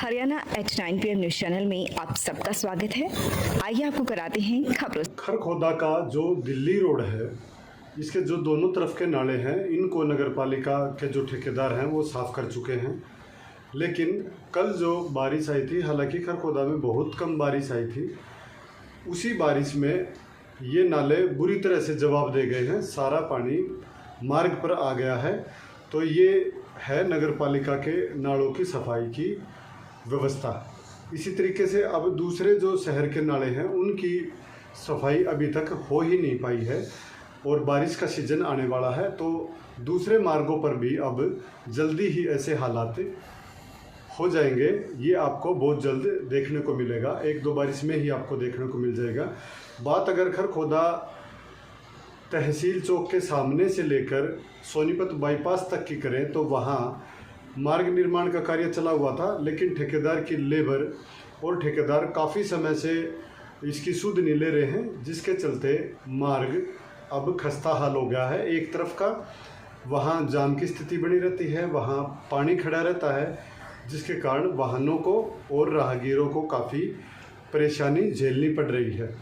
Haryana at 9 PM news channel में आप सबका स्वागत है। आइए आपको कराते हैं खबरों। खरखोदा का जो दिल्ली रोड है, इसके जो दोनों तरफ के नाले हैं, इनको नगर पालिका के जो ठेकेदार हैं वो साफ़ कर चुके हैं। लेकिन कल जो बारिश आई थी, हालांकि खरखोदा में बहुत कम बारिश आई थी, उसी बारिश में ये नाले बुरी तरह से जवाब दे गए हैं। सारा पानी मार्ग पर आ गया है। तो ये है नगर पालिका के नालों की सफाई की व्यवस्था। इसी तरीके से अब दूसरे जो शहर के नाले हैं उनकी सफाई अभी तक हो ही नहीं पाई है, और बारिश का सीजन आने वाला है तो दूसरे मार्गों पर भी अब जल्दी ही ऐसे हालात हो जाएंगे। ये आपको बहुत जल्द देखने को मिलेगा, एक दो बारिश में ही आपको देखने को मिल जाएगा। बात अगर खरखोदा तहसील चौक के सामने से लेकर सोनीपत बाईपास तक की करें तो वहाँ मार्ग निर्माण का कार्य चला हुआ था, लेकिन ठेकेदार की लेबर और ठेकेदार काफ़ी समय से इसकी सुध नहीं ले रहे हैं, जिसके चलते मार्ग अब खस्ता हाल हो गया है। एक तरफ का वहाँ जाम की स्थिति बनी रहती है, वहाँ पानी खड़ा रहता है, जिसके कारण वाहनों को और राहगीरों को काफ़ी परेशानी झेलनी पड़ रही है।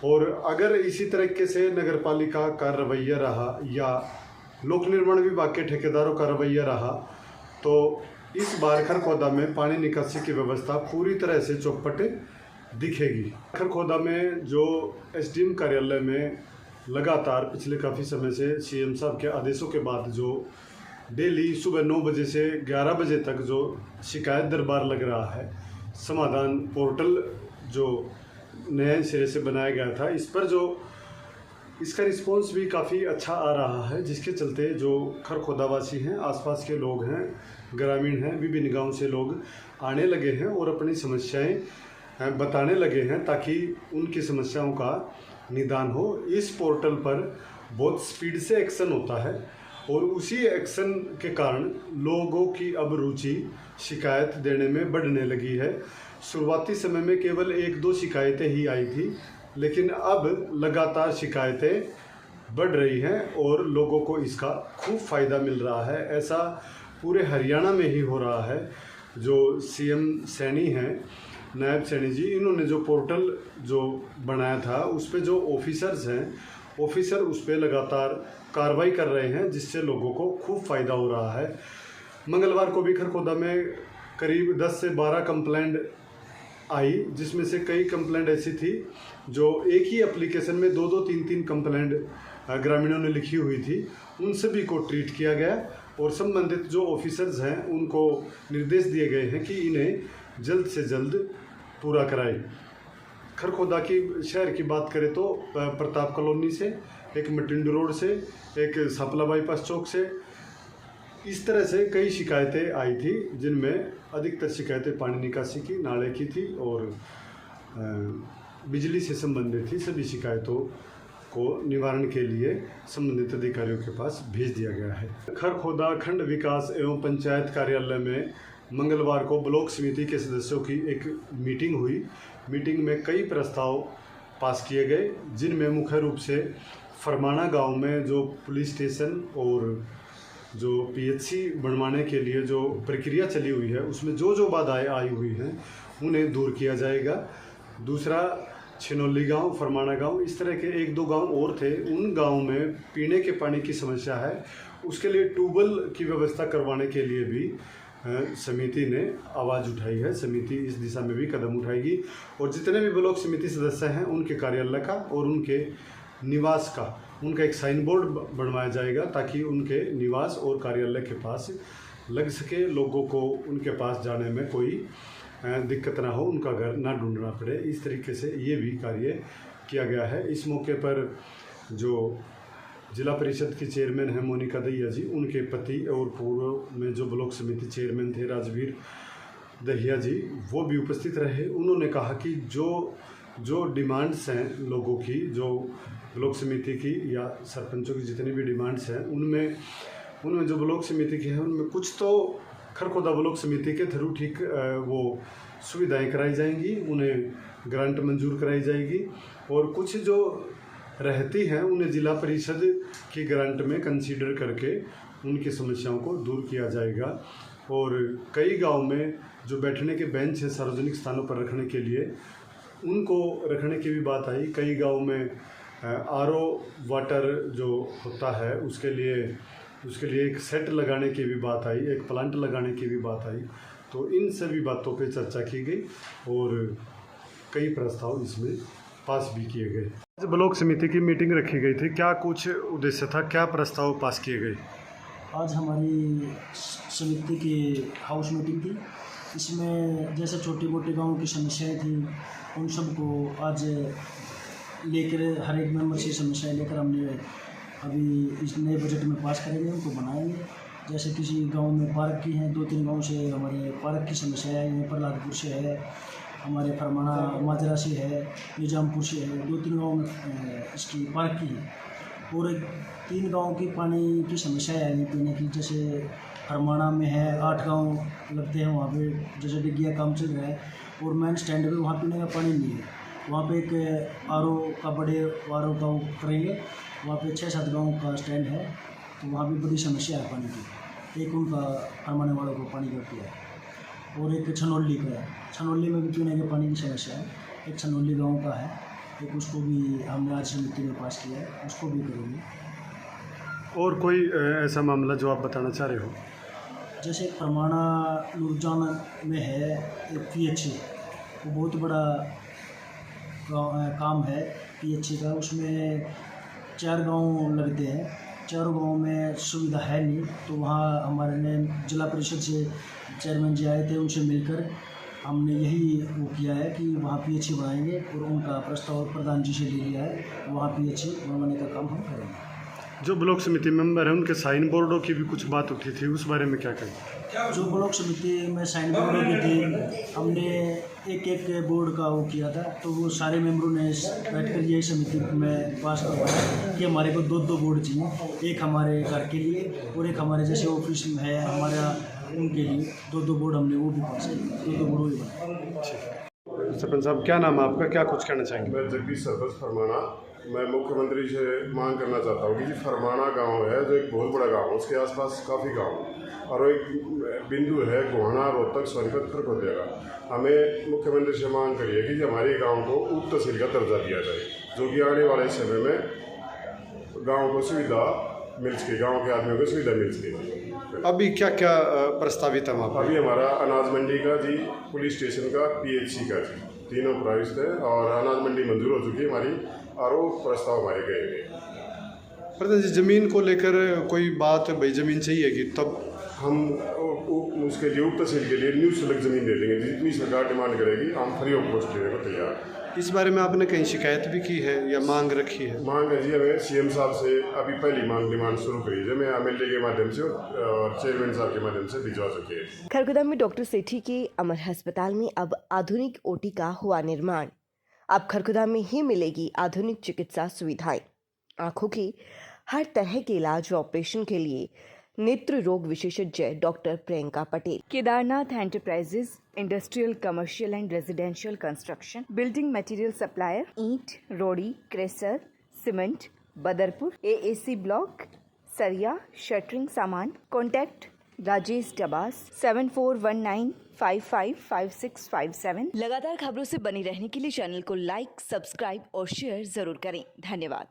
और अगर इसी तरीके से नगरपालिका का रवैया रहा या लोक निर्माण विभाग के ठेकेदारों का रवैया रहा तो इस बार खरखोदा में पानी निकासी की व्यवस्था पूरी तरह से चौपट दिखेगी। खरखोदा में जो एसडीएम कार्यालय में लगातार पिछले काफ़ी समय से सीएम साहब के आदेशों के बाद जो डेली सुबह 9 बजे से 11 बजे तक जो शिकायत दरबार लग रहा है, समाधान पोर्टल जो नए सिरे से बनाया गया था, इस पर जो इसका रिस्पॉन्स भी काफ़ी अच्छा आ रहा है, जिसके चलते जो खरखोदावासी हैं, आसपास के लोग हैं, ग्रामीण हैं, विभिन्न गांव से लोग आने लगे हैं और अपनी समस्याएं बताने लगे हैं ताकि उनकी समस्याओं का निदान हो। इस पोर्टल पर बहुत स्पीड से एक्शन होता है और उसी एक्शन के कारण लोगों की अब रुचि शिकायत देने में बढ़ने लगी है। शुरुआती समय में केवल 1-2 शिकायतें ही आई थी, लेकिन अब लगातार शिकायतें बढ़ रही हैं और लोगों को इसका खूब फ़ायदा मिल रहा है। ऐसा पूरे हरियाणा में ही हो रहा है। जो सीएम सैनी हैं, नायब सैनी जी, इन्होंने जो पोर्टल जो बनाया था उस पे जो ऑफिसर्स हैं, ऑफिसर उस पे लगातार कार्रवाई कर रहे हैं, जिससे लोगों को खूब फ़ायदा हो रहा है। मंगलवार को भी खरखोदा में करीब 10 से 12 कंप्लेंट आई, जिसमें से कई कंप्लेंट ऐसी थी जो एक ही एप्लीकेशन में 2-2, 3-3 कंप्लेंट ग्रामीणों ने लिखी हुई थी। उन सभी को ट्रीट किया गया और संबंधित जो ऑफिसर्स हैं उनको निर्देश दिए गए हैं कि इन्हें जल्द से जल्द पूरा कराएं। खरखोदा की शहर की बात करें तो प्रताप कॉलोनी से, एक मटिंडू रोड से, एक सापला बाईपास चौक से, इस तरह से कई शिकायतें आई थी, जिनमें अधिकतर शिकायतें पानी निकासी की, नाले की थी और बिजली से संबंधित थी। सभी शिकायतों को निवारण के लिए संबंधित अधिकारियों के पास भेज दिया गया है। खरखोदा खंड विकास एवं पंचायत कार्यालय में मंगलवार को ब्लॉक समिति के सदस्यों की एक मीटिंग हुई। मीटिंग में कई प्रस्ताव पास किए गए, जिनमें मुख्य रूप से फरमाना गांव में जो पुलिस स्टेशन और जो पीएचसी बनवाने के लिए जो प्रक्रिया चली हुई है, उसमें जो बाधाएं आई हुई हैं उन्हें दूर किया जाएगा। दूसरा, छिनौली गांव, फरमाना गांव, इस तरह के 1-2 गांव और थे, उन गांव में पीने के पानी की समस्या है, उसके लिए ट्यूबवेल की व्यवस्था करवाने के लिए भी समिति ने आवाज़ उठाई है। समिति इस दिशा में भी कदम उठाएगी और जितने भी ब्लॉक समिति सदस्य हैं उनके कार्यालय का और उनके निवास का, उनका एक साइन बोर्ड बनवाया जाएगा ताकि उनके निवास और कार्यालय के पास लग सके, लोगों को उनके पास जाने में कोई दिक्कत ना हो, उनका घर ना ढूंढना पड़े। इस तरीके से ये भी कार्य किया गया है। इस मौके पर जो जिला परिषद की चेयरमैन है मोनिका दहिया जी, उनके पति और पूर्व में जो ब्लॉक समिति चेयरमैन थे राजवीर दहिया जी, वो भी उपस्थित रहे। उन्होंने कहा कि जो डिमांड्स हैं लोगों की, जो ब्लॉक समिति की या सरपंचों की जितनी भी डिमांड्स हैं, उनमें जो ब्लॉक समिति की है उनमें कुछ तो खरखोदा ब्लॉक समिति के थ्रू ठीक वो सुविधाएं कराई जाएंगी, उन्हें ग्रांट मंजूर कराई जाएगी, और कुछ जो रहती हैं उन्हें जिला परिषद की ग्रांट में कंसीडर करके उनकी समस्याओं को दूर किया जाएगा। और कई गांव में जो बैठने के बेंच है सार्वजनिक स्थानों पर रखने के लिए, उनको रखने की भी बात आई। कई गांव में आरओ वाटर जो होता है उसके लिए एक सेट लगाने की भी बात आई, एक प्लांट लगाने की भी बात आई। तो इन सभी बातों पे चर्चा की गई और कई प्रस्ताव इसमें पास भी किए गए। आज ब्लॉक समिति की मीटिंग रखी गई थी, क्या कुछ उद्देश्य था, क्या प्रस्ताव पास किए गए? आज हमारी समिति की हाउस मीटिंग थी। इसमें जैसे छोटी मोटी गाँव की समस्याएं थी उन सबको आज लेकर हर एक मेंबर से समस्याएं लेकर हमने अभी इस नए बजट में पास करेंगे, उनको बनाएंगे। जैसे किसी गांव में पार्क की हैं, 2-3 गांव से हमारे पार्क की समस्या है, प्रहलादपुर से है, हमारे फरमाना माजरा से है, निजामपुर से है, 2-3 गाँव में इसकी पार्क की है। और 3 गांव की पानी की समस्या है पीने की। जैसे फरमाना में है 8 गांव लगते हैं, वहाँ पे जैसे डिग्गिया काम चल रहा है और मेन स्टैंड पे वहाँ पीने का पानी नहीं है। वहाँ पे एक आरओ का बड़े आरओ का करेंगे, वहाँ पे 6-7 गाँव का स्टैंड है, तो वहाँ भी बड़ी समस्या है पानी की। एक उनका फरमाने वालों को पानी का है और एक छनौली का है। छनौली में भी पीने के पानी की समस्या है, एक छनौली गाँव का है, एक उसको भी हमने आज समिति में पास किया है, उसको भी करेंगे। और कोई ऐसा मामला जो आप बताना चाह रहे हो? जैसे फरमाना नूरजान में है एक पीएचसी, वो बहुत बड़ा काम है पीएचसी का। उसमें 4 गांव लगते हैं, चारों गांव में सुविधा है नहीं, तो वहाँ हमारे ने जिला परिषद से चेयरमैन जी आए थे, उनसे मिलकर हमने यही वो किया है कि वहाँ पीएचसी बनाएंगे और उनका प्रस्ताव प्रधान जी से ले लिया है, वहाँ पीएचसी बनवाने का काम हम करेंगे। जो ब्लॉक समिति मेंबर है उनके साइन बोर्डों की भी कुछ बात उठी थी, उस बारे में क्या कहें? जो ब्लॉक समिति में साइन बोर्डों की थी, हमने एक बोर्ड का वो किया था, तो वो सारे मेंबरों ने बैठ कर यही समिति में पास करवाया कि हमारे को 2 बोर्ड चाहिए, एक हमारे घर के लिए और एक हमारे जैसे ऑफिस में है हमारा उनके लिए। 2 बोर्ड हमने वो भी पास किए, 2 बोर्ड भी बनाए। सरपंच साहब, क्या नाम है आपका, क्या कुछ कहना चाहेंगे? मैं जगदीश सरपंच फरमाना। मैं मुख्यमंत्री से मांग करना चाहता हूँ कि जी फरमाना गांव है जो एक बहुत बड़ा गांव है, उसके आसपास काफ़ी गांव और एक बिंदु है गोहाना, रोहतक, सोनीपत, खरगोन का। हमें मुख्यमंत्री से मांग करिए कि हमारे गांव को उप तहसील का दर्जा दिया जाए, जो कि आने वाले समय में गाँव को सुविधा मिल सके, गाँव के आदमियों को सुविधा मिल सके। अभी क्या क्या प्रस्तावित है वहाँ पर? अभी हमारा अनाज मंडी का जी, पुलिस स्टेशन का, पीएचसी का जी, तीनों प्राइवेट है और अनाज मंडी मंजूर हो चुकी है हमारी और वो प्रस्ताव हमारे गए हुए। प्रधान जी, ज़मीन को लेकर कोई बात, भाई ज़मीन चाहिएगी तब हम उसके लिए उप तहसील के लिए न्यू सुलग ज़मीन दे देंगे, जितनी सरकार डिमांड करेगी हम फ्री ऑफ कॉस्ट देने को तैयार। इस बारे में आपने कहीं शिकायत भी की है या मांग रखी है? मांग है जी, हमें सीएम साहब से अभी पहली डिमांड शुरू करी है, मैं एमएलए के माध्यम से और चेयरमैन साहब के माध्यम से भिजवा सके। खरगोदा में डॉक्टर सेठी के अमर अस्पताल में अब आधुनिक ओटी का हुआ निर्माण। अब खरगोदा में ही मिलेगी आधुनिक चिकित्सा सुविधाएं। आंखों की हर तरह के इलाज व ऑपरेशन के लिए नेत्र रोग विशेषज्ञ doctor Priyanka Patel. Kedarnath enterprises industrial, commercial and residential construction, building material supplier, ईंट, रोड़ी, क्रेसर, सीमेंट, बदरपुर, एएसी ब्लॉक, सरिया, शटरिंग सामान। कॉन्टैक्ट राजेश डबास 7419555657। लगातार खबरों से बनी रहने के लिए चैनल को लाइक, सब्सक्राइब और शेयर जरूर करें। धन्यवाद।